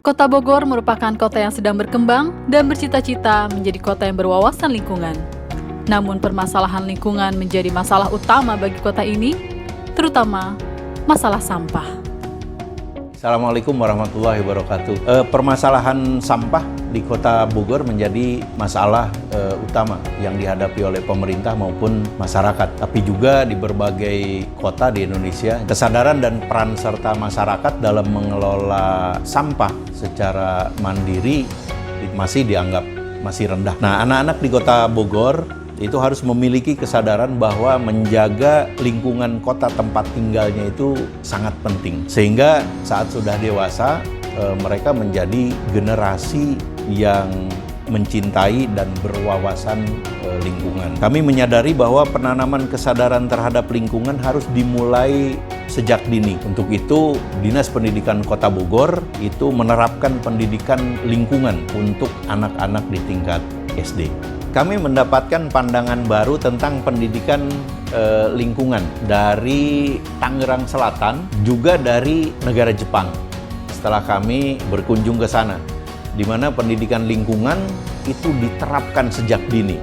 Kota Bogor merupakan kota yang sedang berkembang dan bercita-cita menjadi kota yang berwawasan lingkungan. Namun permasalahan lingkungan menjadi masalah utama bagi kota ini, terutama masalah sampah. Assalamualaikum warahmatullahi wabarakatuh. Permasalahan sampah di Kota Bogor menjadi masalah utama yang dihadapi oleh pemerintah maupun masyarakat. Tapi juga di berbagai kota di Indonesia, kesadaran dan peran serta masyarakat dalam mengelola sampah secara mandiri masih dianggap masih rendah. Nah, anak-anak di Kota Bogor itu harus memiliki kesadaran bahwa menjaga lingkungan kota tempat tinggalnya itu sangat penting. Sehingga saat sudah dewasa, mereka menjadi generasi yang mencintai dan berwawasan lingkungan. Kami menyadari bahwa penanaman kesadaran terhadap lingkungan harus dimulai sejak dini. Untuk itu, Dinas Pendidikan Kota Bogor itu menerapkan pendidikan lingkungan untuk anak-anak di tingkat SD. Kami mendapatkan pandangan baru tentang pendidikan lingkungan dari Tangerang Selatan, juga dari negara Jepang. Setelah kami berkunjung ke sana, di mana pendidikan lingkungan itu diterapkan sejak dini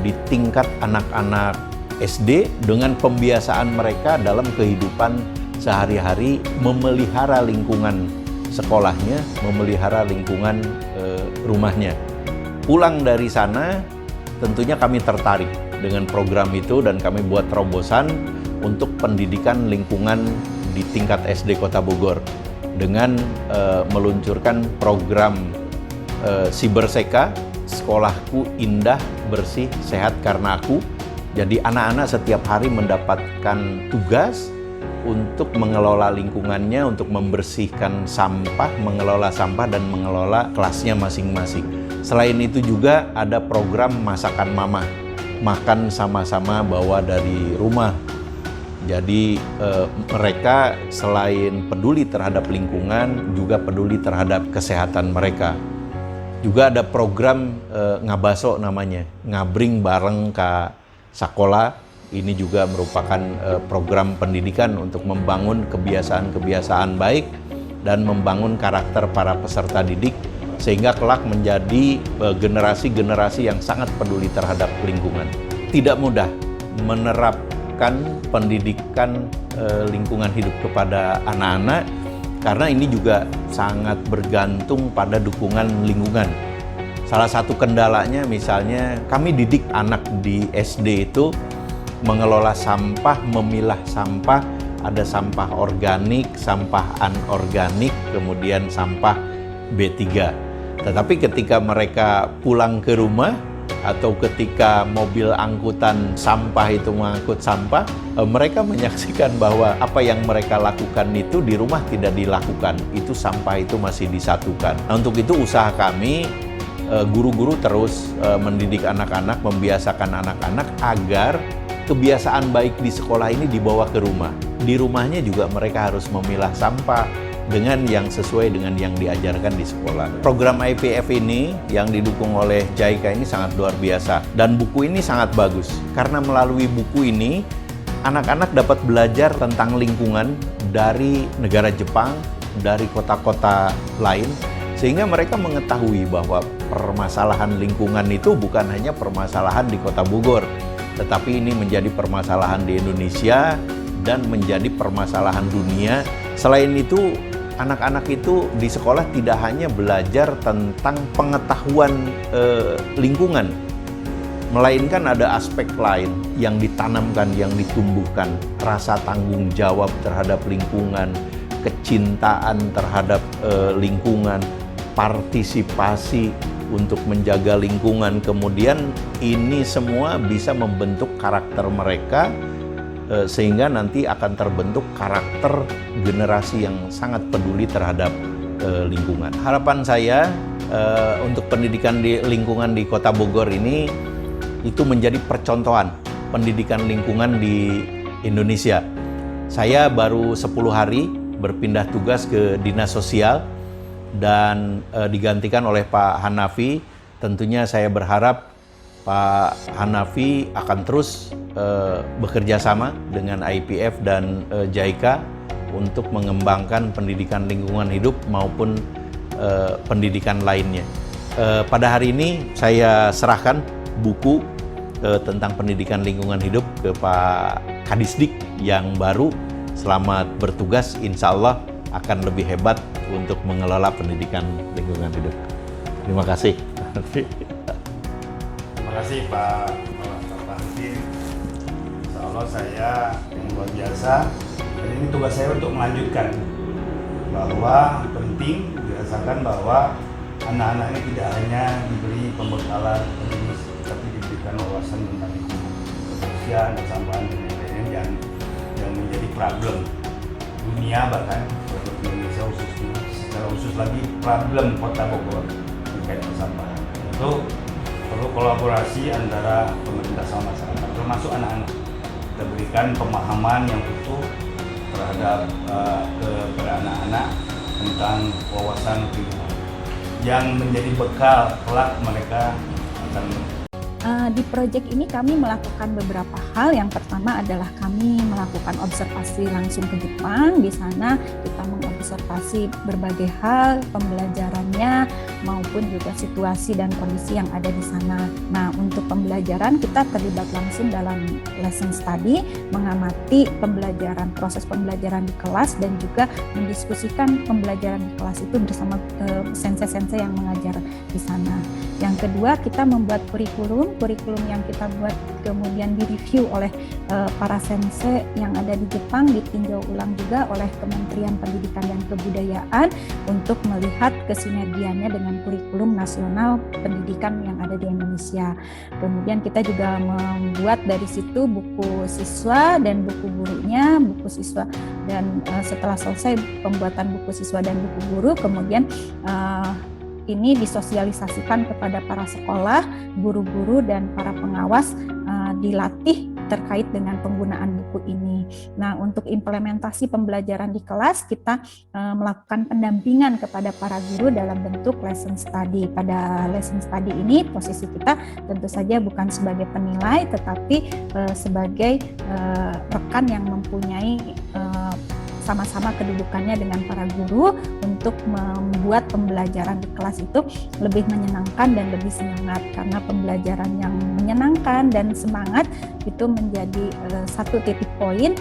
di tingkat anak-anak SD dengan pembiasaan mereka dalam kehidupan sehari-hari memelihara lingkungan sekolahnya, memelihara lingkungan rumahnya. Pulang dari sana, tentunya kami tertarik dengan program itu dan kami buat terobosan untuk pendidikan lingkungan di tingkat SD Kota Bogor dengan meluncurkan program Siberseka, Sekolahku Indah, Bersih, Sehat Karena Aku. Jadi anak-anak setiap hari mendapatkan tugas untuk mengelola lingkungannya, untuk membersihkan sampah, mengelola sampah dan mengelola kelasnya masing-masing. Selain itu juga ada program Masakan Mama, makan sama-sama bawa dari rumah. Jadi mereka selain peduli terhadap lingkungan, juga peduli terhadap kesehatan mereka. Juga ada program Ngabaso namanya, ngabring bareng ka sakola. Ini juga merupakan program pendidikan untuk membangun kebiasaan-kebiasaan baik dan membangun karakter para peserta didik, sehingga kelak menjadi generasi-generasi yang sangat peduli terhadap lingkungan. Tidak mudah menerapkan pendidikan lingkungan hidup kepada anak-anak, karena ini juga sangat bergantung pada dukungan lingkungan. Salah satu kendalanya misalnya kami didik anak di SD itu mengelola sampah, memilah sampah, ada sampah organik, sampah anorganik, kemudian sampah B3. Tetapi ketika mereka pulang ke rumah atau ketika mobil angkutan sampah itu mengangkut sampah, mereka menyaksikan bahwa apa yang mereka lakukan itu di rumah tidak dilakukan. Itu sampah itu masih disatukan. Nah, untuk itu usaha kami, guru-guru terus mendidik anak-anak, membiasakan anak-anak agar kebiasaan baik di sekolah ini dibawa ke rumah. Di rumahnya juga mereka harus memilah sampah dengan yang sesuai dengan yang diajarkan di sekolah. Program IPF ini yang didukung oleh JICA ini sangat luar biasa. Dan buku ini sangat bagus. Karena melalui buku ini, anak-anak dapat belajar tentang lingkungan dari negara Jepang, dari kota-kota lain, sehingga mereka mengetahui bahwa permasalahan lingkungan itu bukan hanya permasalahan di Kota Bogor, tetapi ini menjadi permasalahan di Indonesia dan menjadi permasalahan dunia. Selain itu, anak-anak itu di sekolah tidak hanya belajar tentang pengetahuan lingkungan, melainkan ada aspek lain yang ditanamkan, yang ditumbuhkan, rasa tanggung jawab terhadap lingkungan, kecintaan terhadap lingkungan, partisipasi untuk menjaga lingkungan. Kemudian ini semua bisa membentuk karakter mereka, sehingga nanti akan terbentuk karakter generasi yang sangat peduli terhadap lingkungan. Harapan saya untuk pendidikan di lingkungan di Kota Bogor ini itu menjadi percontohan pendidikan lingkungan di Indonesia. Saya baru 10 hari berpindah tugas ke Dinas Sosial dan digantikan oleh Pak Hanafi. Tentunya saya berharap Pak Hanafi akan terus bekerja sama dengan IPF dan JICA untuk mengembangkan pendidikan lingkungan hidup maupun pendidikan lainnya. Pada hari ini saya serahkan buku tentang pendidikan lingkungan hidup ke Pak Kadisdik yang baru. Selamat bertugas, insya Allah akan lebih hebat untuk mengelola pendidikan lingkungan hidup. Terima kasih. Terima kasih Pak Hakim. Insya Allah saya yang luar biasa. Dan ini tugas saya untuk melanjutkan bahwa penting dirasakan bahwa anak-anak ini tidak hanya diberi pembekalan akademis, tapi diberikan wawasan tentang lingkungan, kebersihan, kesampahan dan lain-lain yang menjadi problem dunia, bahkan untuk Indonesia khususnya, secara khusus lagi problem Kota Bogor terkait kesampahan. Itu perlu kolaborasi antara pemerintah sama masyarakat, termasuk anak-anak. Kita berikan pemahaman yang utuh terhadap kepada anak-anak tentang wawasan lingkungan yang menjadi bekal kelak mereka akan. Di proyek ini kami melakukan beberapa hal. Yang pertama adalah kami melakukan observasi langsung ke Jepang. Di sana kita mengobservasi berbagai hal, pembelajarannya maupun juga situasi dan kondisi yang ada di sana. Nah, untuk pembelajaran kita terlibat langsung dalam lesson study, mengamati pembelajaran, proses pembelajaran di kelas dan juga mendiskusikan pembelajaran di kelas itu bersama sensei-sensei yang mengajar di sana. Yang kedua, kita membuat kurikulum yang kita buat kemudian direview oleh para sensei yang ada di Jepang, ditinjau ulang juga oleh Kementerian Pendidikan dan Kebudayaan untuk melihat kesinergiannya dengan kurikulum nasional pendidikan yang ada di Indonesia. Kemudian kita juga membuat dari situ buku siswa dan buku gurunya, buku siswa dan setelah selesai pembuatan buku siswa dan buku guru, kemudian ini disosialisasikan kepada para sekolah, guru-guru dan para pengawas, dilatih terkait dengan penggunaan buku ini. Nah, untuk implementasi pembelajaran di kelas, kita melakukan pendampingan kepada para guru dalam bentuk lesson study. Pada lesson study ini, posisi kita tentu saja bukan sebagai penilai, tetapi sebagai rekan yang mempunyai sama-sama kedudukannya dengan para guru untuk membuat pembelajaran di kelas itu lebih menyenangkan dan lebih semangat, karena pembelajaran yang menyenangkan dan semangat itu menjadi satu titik poin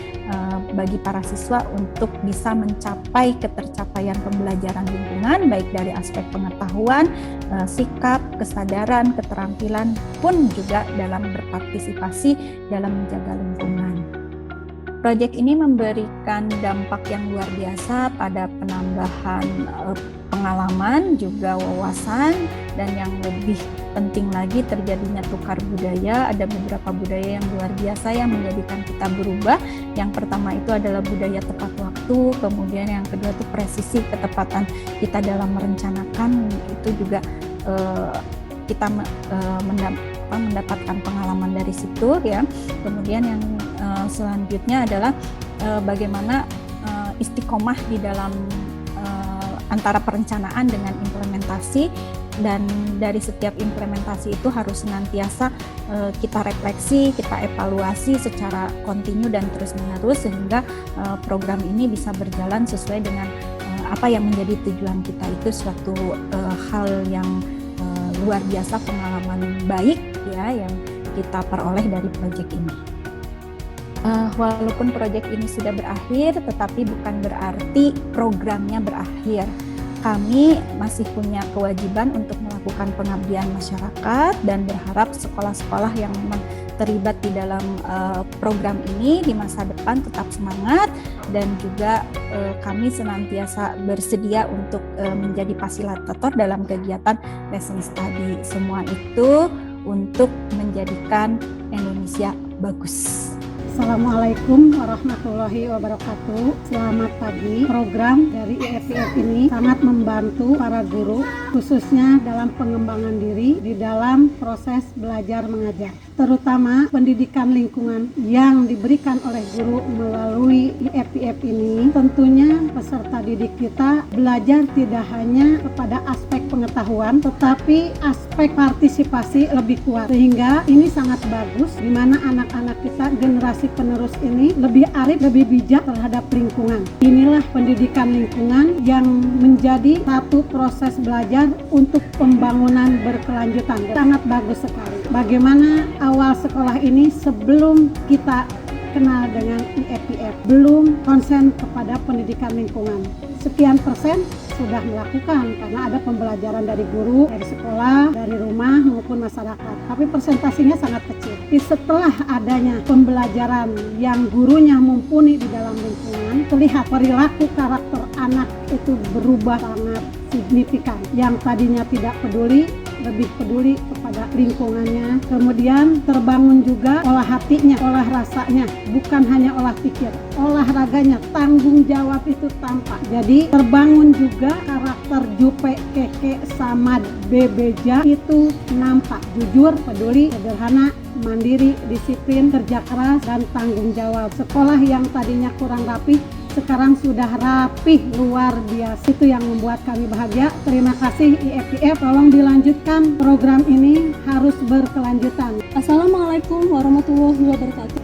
bagi para siswa untuk bisa mencapai ketercapaian pembelajaran lingkungan, baik dari aspek pengetahuan, sikap, kesadaran, keterampilan pun juga dalam berpartisipasi dalam menjaga lingkungan. Proyek ini memberikan dampak yang luar biasa pada penambahan pengalaman, juga wawasan, dan yang lebih penting lagi terjadinya tukar budaya. Ada beberapa budaya yang luar biasa yang menjadikan kita berubah. Yang pertama itu adalah budaya tepat waktu, kemudian yang kedua itu presisi, ketepatan kita dalam merencanakan, itu juga kita mendapatkan pengalaman dari situ ya. Kemudian yang selanjutnya adalah bagaimana istiqomah di dalam antara perencanaan dengan implementasi, dan dari setiap implementasi itu harus senantiasa kita refleksi, kita evaluasi secara kontinu dan terus-menerus sehingga program ini bisa berjalan sesuai dengan apa yang menjadi tujuan kita. Itu suatu hal yang luar biasa, pengalaman baik ya yang kita peroleh dari proyek ini. Walaupun proyek ini sudah berakhir, tetapi bukan berarti programnya berakhir. Kami masih punya kewajiban untuk melakukan pengabdian masyarakat dan berharap sekolah-sekolah yang memang terlibat di dalam program ini di masa depan tetap semangat, dan juga kami senantiasa bersedia untuk menjadi fasilitator dalam kegiatan lesson study. Semua itu untuk menjadikan Indonesia bagus. Assalamualaikum warahmatullahi wabarakatuh. Selamat pagi. Program dari IFIF ini sangat membantu para guru, khususnya dalam pengembangan diri di dalam proses belajar mengajar. Terutama pendidikan lingkungan yang diberikan oleh guru melalui IFIF ini, tentunya peserta didik kita belajar tidak hanya kepada aspek pengetahuan, tetapi aspek partisipasi lebih kuat. Sehingga ini sangat bagus di mana anak-anak kita generasi penerus ini lebih arif, lebih bijak terhadap lingkungan. Inilah pendidikan lingkungan yang menjadi satu proses belajar untuk pembangunan berkelanjutan. Sangat bagus sekali. Bagaimana awal sekolah ini sebelum kita kenal dengan IEPF, belum konsen kepada pendidikan lingkungan. Sekian persen sudah melakukan karena ada pembelajaran dari guru, dari sekolah, dari rumah maupun masyarakat. Tapi persentasinya sangat kecil. Setelah adanya pembelajaran yang gurunya mumpuni di dalam lingkungan, terlihat perilaku karakter anak itu berubah sangat signifikan. Yang tadinya tidak peduli, lebih peduli kepada lingkungannya. Kemudian terbangun juga olah hatinya, olah rasanya, bukan hanya olah pikir, olahraganya, tanggung jawab itu tampak. Jadi terbangun juga karakter Jupe, Keke, Samad, Bebeja itu nampak. Jujur, peduli, sederhana, mandiri, disiplin, kerja keras, dan tanggung jawab. Sekolah yang tadinya kurang rapi sekarang sudah rapih, luar biasa. Itu yang membuat kami bahagia. Terima kasih IEPF, tolong dilanjutkan program ini, harus berkelanjutan. Assalamualaikum warahmatullahi wabarakatuh.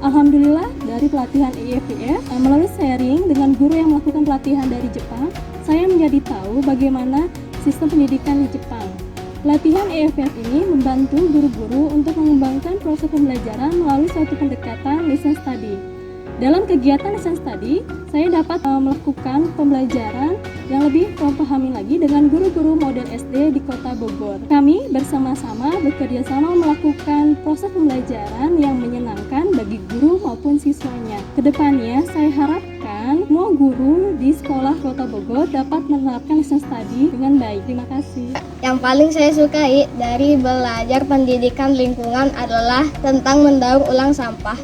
Alhamdulillah dari pelatihan IEPF, melalui sharing dengan guru yang melakukan pelatihan dari Jepang, saya menjadi tahu bagaimana sistem pendidikan di Jepang. Pelatihan IEPF ini membantu guru-guru untuk mengembangkan proses pembelajaran melalui suatu pendekatan listen study. Dalam kegiatan listen study, saya dapat melakukan pembelajaran yang lebih memahami lagi dengan guru-guru model SD di Kota Bogor. Kami bersama-sama bekerja sama melakukan proses pembelajaran yang menyenangkan bagi guru maupun siswanya. Kedepannya, saya harapkan semua guru di sekolah Kota Bogor dapat menerapkan listen study dengan baik. Terima kasih. Yang paling saya sukai dari belajar pendidikan lingkungan adalah tentang mendaur ulang sampah.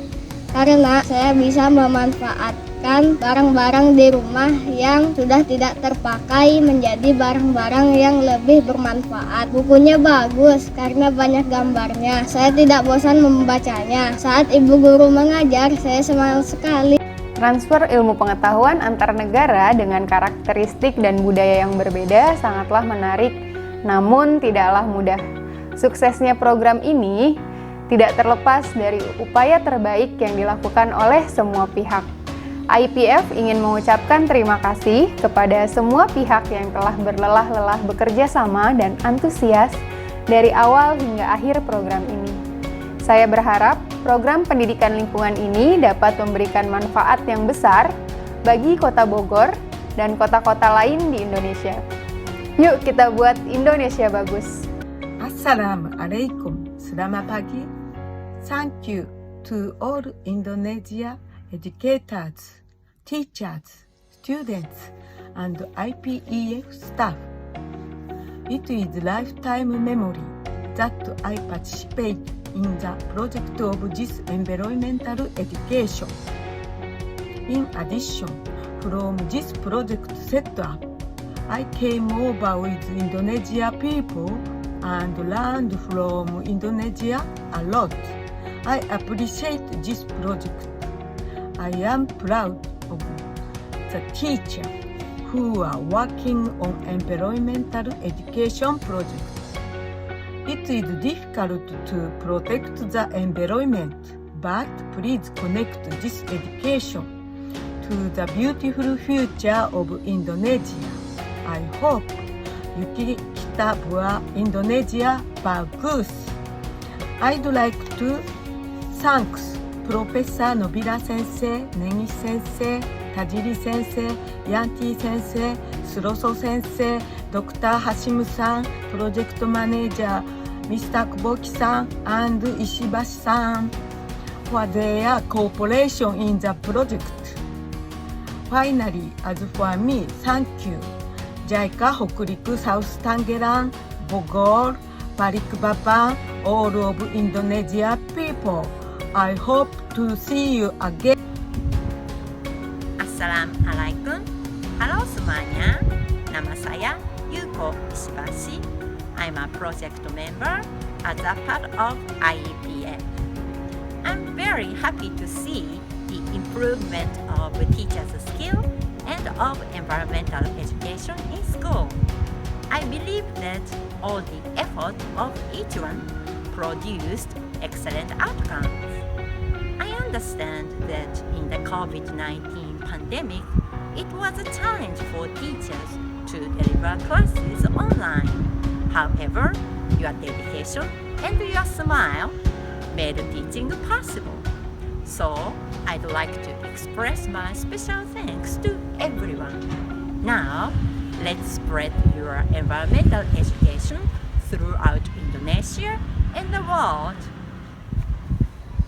Karena saya bisa memanfaatkan barang-barang di rumah yang sudah tidak terpakai menjadi barang-barang yang lebih bermanfaat. Bukunya bagus karena banyak gambarnya. Saya tidak bosan membacanya. Saat ibu guru mengajar, saya semangat sekali. Transfer ilmu pengetahuan antar negara dengan karakteristik dan budaya yang berbeda sangatlah menarik, namun tidaklah mudah. Suksesnya program ini tidak terlepas dari upaya terbaik yang dilakukan oleh semua pihak. IEPF ingin mengucapkan terima kasih kepada semua pihak yang telah berlelah-lelah bekerja sama dan antusias dari awal hingga akhir program ini. Saya berharap program pendidikan lingkungan ini dapat memberikan manfaat yang besar bagi Kota Bogor dan kota-kota lain di Indonesia. Yuk kita buat Indonesia bagus. Assalamualaikum, selamat pagi. Thank you to all Indonesia educators, teachers, students, and IPEF staff. It is lifetime memory that I participate in the project of this environmental education. In addition, from this project setup, I came over with Indonesia people and learned from Indonesia a lot. I appreciate this project. I am proud of the teachers who are working on environmental education project. It is difficult to protect the environment, but please connect this education to the beautiful future of Indonesia. I hope kita buat Indonesia bagus. I'd like to thank Professor Nobila Sensei, Negi Sensei, Tajiri Sensei, Yanti Sensei, Suroso Sensei, Dr. Hashimu-san, Project Manager, Mr. Kuboki-san, and Ishibashi-san for their cooperation in the project. Finally, as for me, thank you. JICA Hokuriku South Tangerang, Bogor, Balikpapan, all of Indonesia people. I hope to see you again. Assalamualaikum. Halo semuanya. Nama saya Yuko Ishibashi. I'm a project member as a part of IEPF. I'm very happy to see the improvement of teachers' skill and of environmental education in school. I believe that all the effort of each one produced excellent outcomes. I understand that in the COVID-19 pandemic, it was a challenge for teachers to deliver classes online. However, your dedication and your smile made teaching possible. So, I'd like to express my special thanks to everyone. Now, let's spread your environmental education throughout Indonesia and the world.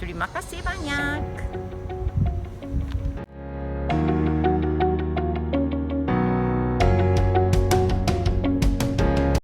Terima kasih banyak.